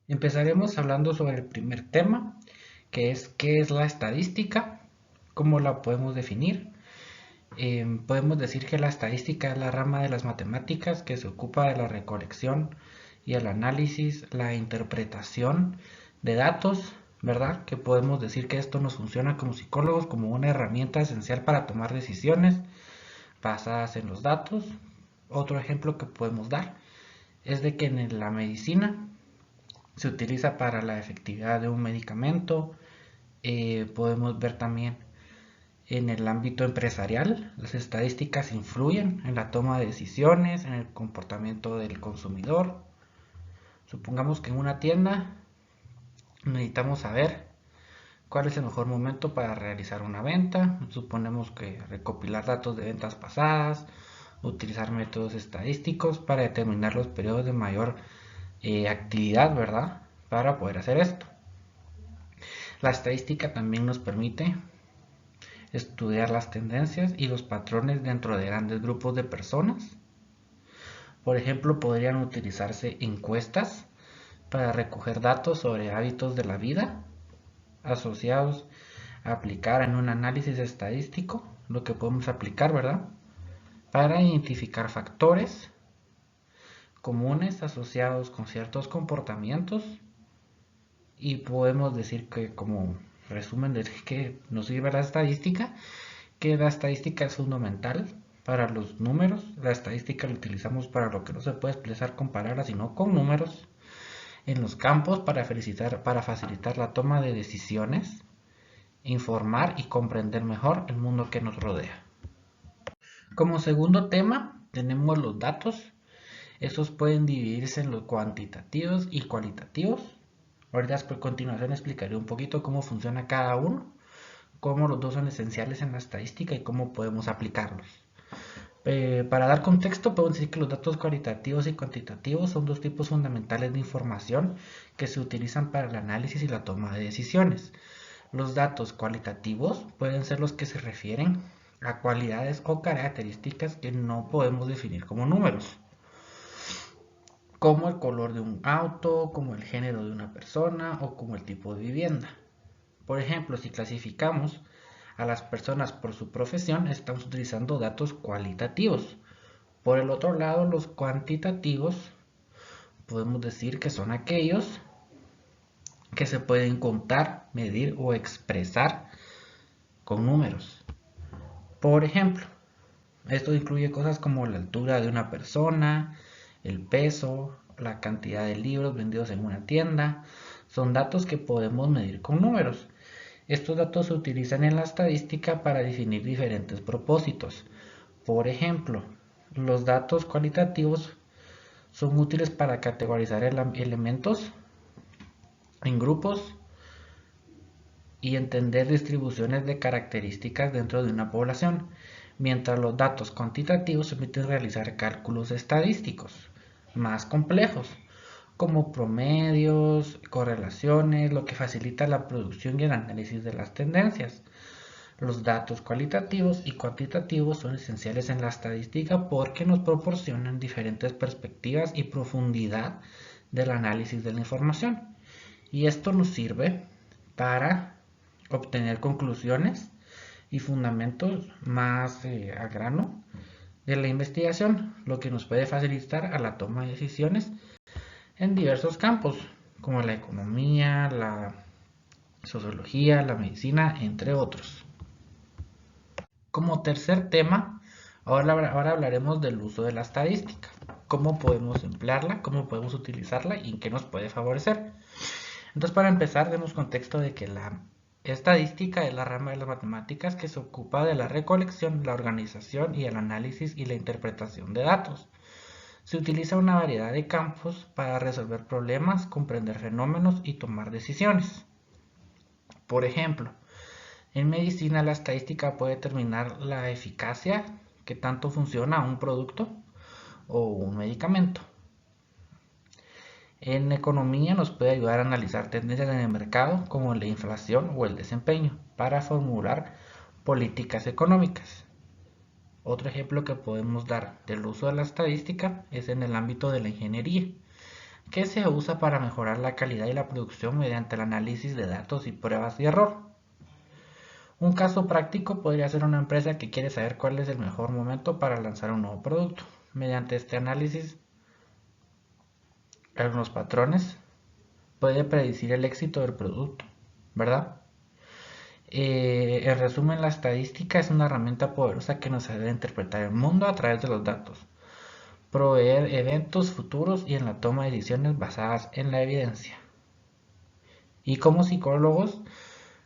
Empezaremos hablando sobre el primer tema, que es qué es la estadística, cómo la podemos definir. Podemos decir que la estadística es la rama de las matemáticas que se ocupa de la recolección y el análisis, la interpretación de datos, ¿verdad? Que podemos decir que esto nos funciona como psicólogos como una herramienta esencial para tomar decisiones basadas en los datos. Otro ejemplo que podemos dar es de que en la medicina se utiliza para la efectividad de un medicamento. Podemos ver también en el ámbito empresarial, las estadísticas influyen en la toma de decisiones, en el comportamiento del consumidor. Supongamos que en una tienda necesitamos saber cuál es el mejor momento para realizar una venta. Suponemos que recopilar datos de ventas pasadas, utilizar métodos estadísticos para determinar los periodos de mayor actividad, ¿verdad? Para poder hacer esto. La estadística también nos permite estudiar las tendencias y los patrones dentro de grandes grupos de personas. Por ejemplo, podrían utilizarse encuestas para recoger datos sobre hábitos de la vida asociados a aplicar en un análisis estadístico, lo que podemos aplicar, ¿verdad? Para identificar factores comunes asociados con ciertos comportamientos y podemos decir que como resumen de que nos sirve la estadística, que la estadística es fundamental para los números. La estadística la utilizamos para lo que no se puede expresar con palabras, sino con números en los campos para facilitar la toma de decisiones, informar y comprender mejor el mundo que nos rodea. Como segundo tema tenemos los datos. Estos pueden dividirse en los cuantitativos y cualitativos. Ahorita a continuación explicaré un poquito cómo funciona cada uno, cómo los dos son esenciales en la estadística y cómo podemos aplicarlos. Para dar contexto, podemos decir que los datos cualitativos y cuantitativos son dos tipos fundamentales de información que se utilizan para el análisis y la toma de decisiones. Los datos cualitativos pueden ser los que se refieren a cualidades o características que no podemos definir como números, como el color de un auto, como el género de una persona o como el tipo de vivienda. Por ejemplo, si clasificamos a las personas por su profesión, estamos utilizando datos cualitativos. Por el otro lado, los cuantitativos podemos decir que son aquellos que se pueden contar, medir o expresar con números. Por ejemplo, esto incluye cosas como la altura de una persona, el peso, la cantidad de libros vendidos en una tienda. Son datos que podemos medir con números. Estos datos se utilizan en la estadística para definir diferentes propósitos. Por ejemplo, los datos cualitativos son útiles para categorizar elementos en grupos y entender distribuciones de características dentro de una población, mientras los datos cuantitativos permiten realizar cálculos estadísticos más complejos, como promedios, correlaciones, lo que facilita la producción y el análisis de las tendencias. Los datos cualitativos y cuantitativos son esenciales en la estadística porque nos proporcionan diferentes perspectivas y profundidad del análisis de la información. Y esto nos sirve para obtener conclusiones y fundamentos más a grano de la investigación, lo que nos puede facilitar a la toma de decisiones en diversos campos, como la economía, la sociología, la medicina, entre otros. Como tercer tema, ahora hablaremos del uso de la estadística, cómo podemos emplearla, cómo podemos utilizarla y en qué nos puede favorecer. Entonces, para empezar, demos contexto de que la estadística es la rama de las matemáticas que se ocupa de la recolección, la organización y el análisis y la interpretación de datos. Se utiliza una variedad de campos para resolver problemas, comprender fenómenos y tomar decisiones. Por ejemplo, en medicina la estadística puede determinar la eficacia, que tanto funciona un producto o un medicamento. En economía nos puede ayudar a analizar tendencias en el mercado como la inflación o el desempeño para formular políticas económicas. Otro ejemplo que podemos dar del uso de la estadística es en el ámbito de la ingeniería, que se usa para mejorar la calidad y la producción mediante el análisis de datos y pruebas y error. Un caso práctico podría ser una empresa que quiere saber cuál es el mejor momento para lanzar un nuevo producto. Mediante este análisis, algunos patrones puede predecir el éxito del producto, ¿verdad? En resumen, la estadística es una herramienta poderosa que nos ayuda a interpretar el mundo a través de los datos, proveer eventos futuros y en la toma de decisiones basadas en la evidencia. Y como psicólogos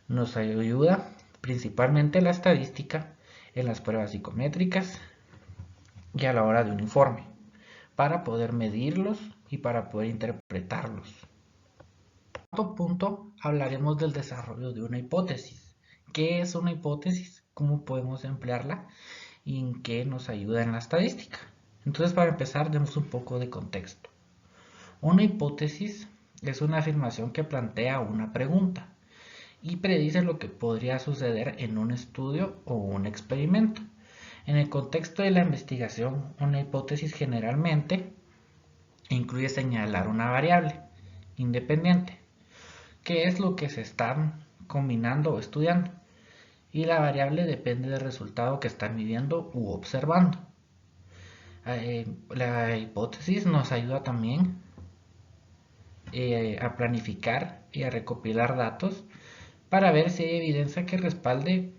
nos ayuda principalmente la estadística en las pruebas psicométricas y a la hora de un informe, para poder medirlos y para poder interpretarlos. En otro punto hablaremos del desarrollo de una hipótesis. ¿Qué es una hipótesis? ¿Cómo podemos emplearla? ¿Y en qué nos ayuda en la estadística? Entonces, para empezar, demos un poco de contexto. Una hipótesis es una afirmación que plantea una pregunta y predice lo que podría suceder en un estudio o un experimento. En el contexto de la investigación, una hipótesis generalmente incluye señalar una variable independiente, que es lo que se está combinando o estudiando, y la variable depende del resultado que están midiendo u observando. La hipótesis nos ayuda también a planificar y a recopilar datos para ver si hay evidencia que respalde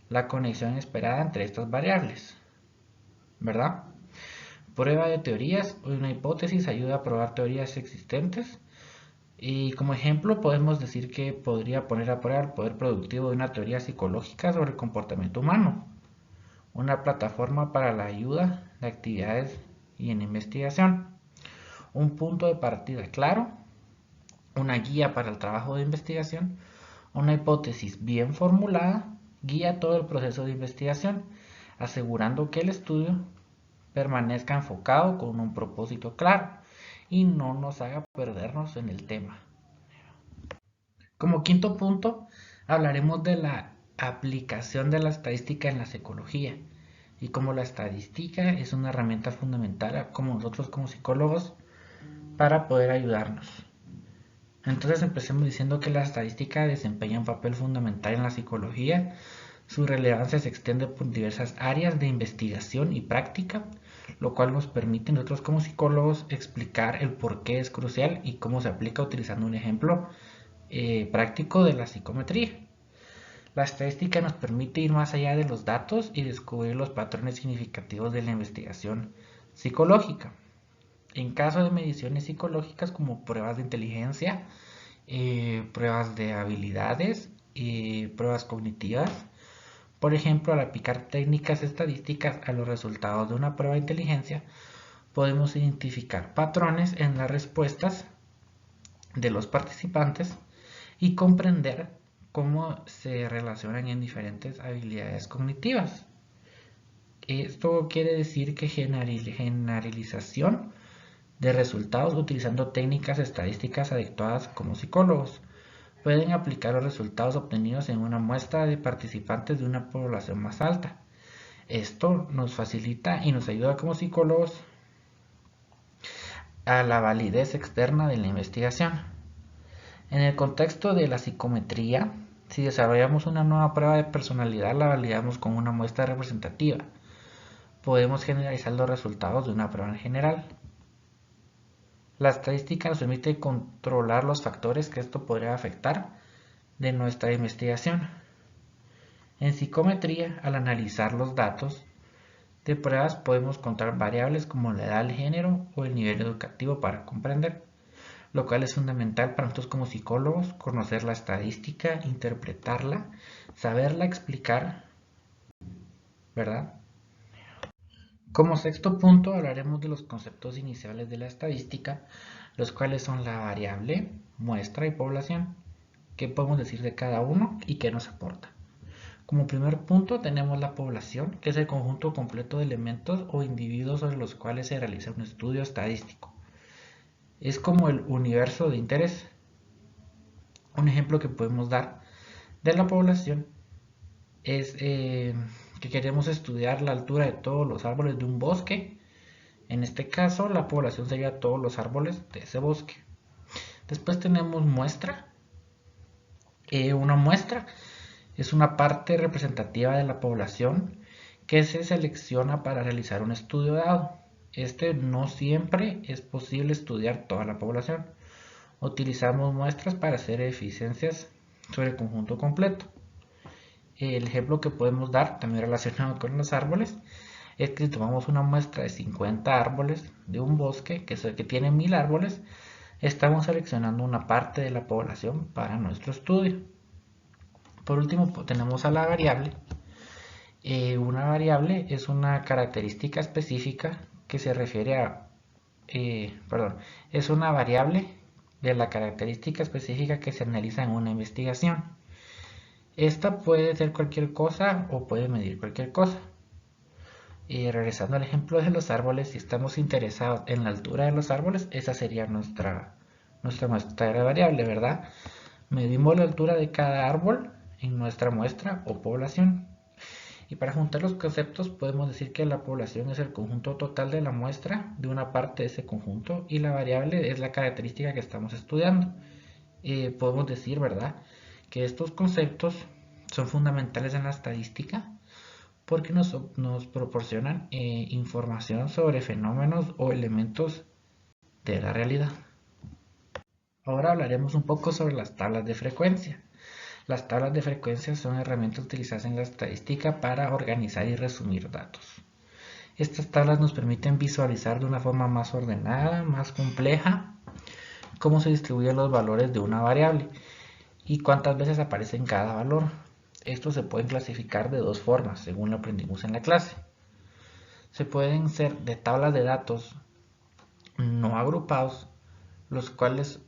la conexión esperada entre estas variables, ¿verdad? Prueba de teorías o una hipótesis ayuda a probar teorías existentes y como ejemplo podemos decir que podría poner a prueba el poder productivo de una teoría psicológica sobre el comportamiento humano, una plataforma para la ayuda de actividades y en investigación, un punto de partida claro, una guía para el trabajo de investigación, una hipótesis bien formulada guía todo el proceso de investigación, asegurando que el estudio permanezca enfocado con un propósito claro y no nos haga perdernos en el tema. Como quinto punto, hablaremos de la aplicación de la estadística en la psicología y cómo la estadística es una herramienta fundamental como nosotros como psicólogos para poder ayudarnos. Entonces empecemos diciendo que la estadística desempeña un papel fundamental en la psicología. Su relevancia se extiende por diversas áreas de investigación y práctica, lo cual nos permite nosotros como psicólogos explicar el por qué es crucial y cómo se aplica utilizando un ejemplo práctico de la psicometría. La estadística nos permite ir más allá de los datos y descubrir los patrones significativos de la investigación psicológica. En caso de mediciones psicológicas como pruebas de inteligencia, pruebas de habilidades, pruebas cognitivas, por ejemplo, al aplicar técnicas estadísticas a los resultados de una prueba de inteligencia, podemos identificar patrones en las respuestas de los participantes y comprender cómo se relacionan en diferentes habilidades cognitivas. Esto quiere decir que generalización de resultados utilizando técnicas estadísticas adecuadas como psicólogos. Pueden aplicar los resultados obtenidos en una muestra de participantes de una población más alta. Esto nos facilita y nos ayuda como psicólogos a la validez externa de la investigación. En el contexto de la psicometría, si desarrollamos una nueva prueba de personalidad, la validamos con una muestra representativa. Podemos generalizar los resultados de una prueba en general. La estadística nos permite controlar los factores que esto podría afectar de nuestra investigación. En psicometría, al analizar los datos de pruebas, podemos contar variables como la edad, el género o el nivel educativo para comprender, lo cual es fundamental para nosotros como psicólogos, conocer la estadística, interpretarla, saberla explicar, ¿verdad? Como sexto punto hablaremos de los conceptos iniciales de la estadística, los cuales son la variable, muestra y población. ¿Qué podemos decir de cada uno y qué nos aporta? Como primer punto tenemos la población, que es el conjunto completo de elementos o individuos sobre los cuales se realiza un estudio estadístico. Es como el universo de interés. Un ejemplo que podemos dar de la población es que queremos estudiar la altura de todos los árboles de un bosque En este caso, la población sería todos los árboles de ese bosque. Después tenemos muestra. Una muestra es una parte representativa de la población que se selecciona para realizar un estudio dado. No siempre es posible estudiar toda la población. Utilizamos muestras para hacer eficiencias sobre el conjunto completo. El ejemplo que podemos dar, también relacionado con los árboles, es que si tomamos una muestra de 50 árboles de un bosque que tiene 1000 árboles, estamos seleccionando una parte de la población para nuestro estudio. Por último, tenemos a la variable. Una variable es una característica específica que se refiere a, es una variable de la característica específica que se analiza en una investigación. Esta puede ser cualquier cosa o puede medir cualquier cosa. Regresando al ejemplo de los árboles, si estamos interesados en la altura de los árboles, esa sería nuestra muestra de variable, ¿verdad? Medimos la altura de cada árbol en nuestra muestra o población. Y para juntar los conceptos podemos decir que la población es el conjunto total de la muestra de una parte de ese conjunto y la variable es la característica que estamos estudiando. Podemos decir, ¿verdad?, que estos conceptos son fundamentales en la estadística porque nos proporcionan información sobre fenómenos o elementos de la realidad. Ahora hablaremos un poco sobre las tablas de frecuencia. Las tablas de frecuencia son herramientas utilizadas en la estadística para organizar y resumir datos. Estas tablas nos permiten visualizar de una forma más ordenada, más compleja, cómo se distribuyen los valores de una variable y cuántas veces aparece en cada valor. Estos se pueden clasificar de dos formas, según lo aprendimos en la clase. Se pueden ser de tablas de datos no agrupados, los cuales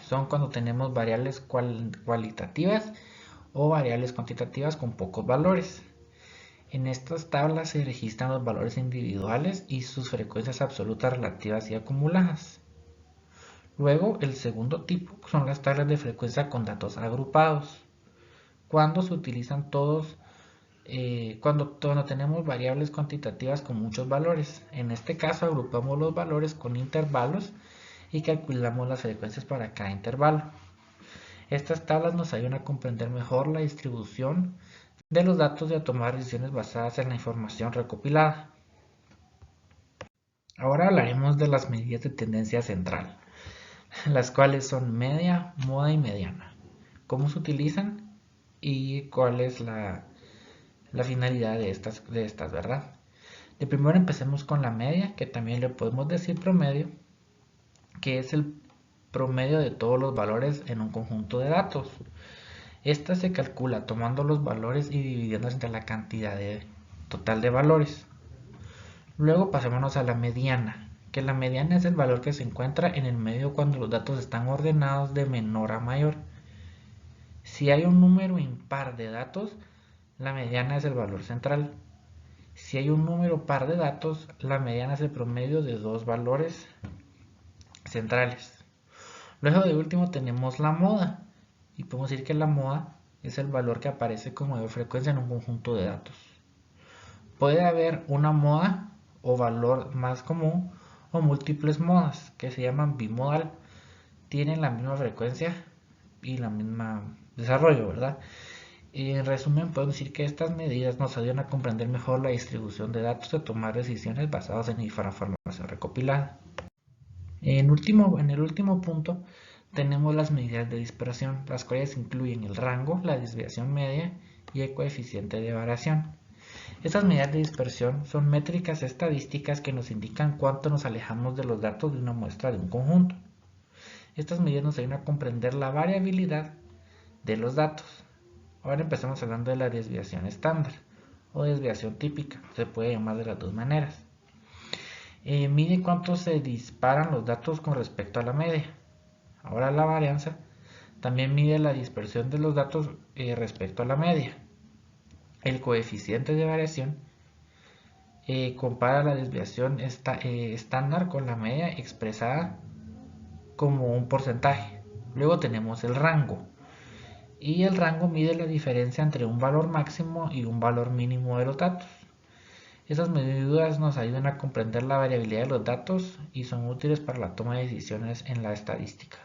son cuando tenemos variables cualitativas o variables cuantitativas con pocos valores. En estas tablas se registran los valores individuales y sus frecuencias absolutas, relativas y acumuladas. Luego, el segundo tipo son las tablas de frecuencia con datos agrupados, cuando se utilizan todos, cuando tenemos variables cuantitativas con muchos valores. En este caso agrupamos los valores con intervalos y calculamos las frecuencias para cada intervalo. Estas tablas nos ayudan a comprender mejor la distribución de los datos y a tomar decisiones basadas en la información recopilada. Ahora hablaremos de las medidas de tendencia central, las cuales son media, moda y mediana. ¿Cómo se utilizan y cuál es la finalidad de estas, ¿verdad? De primero empecemos con la media, que también le podemos decir promedio, que es el promedio de todos los valores en un conjunto de datos. Esta se calcula tomando los valores y dividiéndose entre la cantidad total de valores. Luego pasémonos a la mediana, que la mediana es el valor que se encuentra en el medio cuando los datos están ordenados de menor a mayor. Si hay un número impar de datos, la mediana es el valor central. Si hay un número par de datos, la mediana es el promedio de dos valores centrales. Luego de último tenemos la moda, y podemos decir que la moda es el valor que aparece con mayor frecuencia en un conjunto de datos. Puede haber una moda o valor más común o múltiples modas que se llaman bimodal. Tienen la misma frecuencia y la misma desarrollo, ¿verdad? En resumen, podemos decir que estas medidas nos ayudan a comprender mejor la distribución de datos y a tomar decisiones basadas en información recopilada. En el último punto tenemos las medidas de dispersión, las cuales incluyen el rango, la desviación media y el coeficiente de variación. Estas medidas de dispersión son métricas estadísticas que nos indican cuánto nos alejamos de los datos de una muestra de un conjunto. Estas medidas nos ayudan a comprender la variabilidad de los datos. Ahora empezamos hablando de la desviación estándar o desviación típica, se puede llamar de las dos maneras. Mide cuánto se disparan los datos con respecto a la media. Ahora la varianza también mide la dispersión de los datos respecto a la media. El coeficiente de variación compara la desviación estándar con la media expresada como un porcentaje. Luego tenemos el rango. Y el rango mide la diferencia entre un valor máximo y un valor mínimo de los datos. Esas medidas nos ayudan a comprender la variabilidad de los datos y son útiles para la toma de decisiones en la estadística.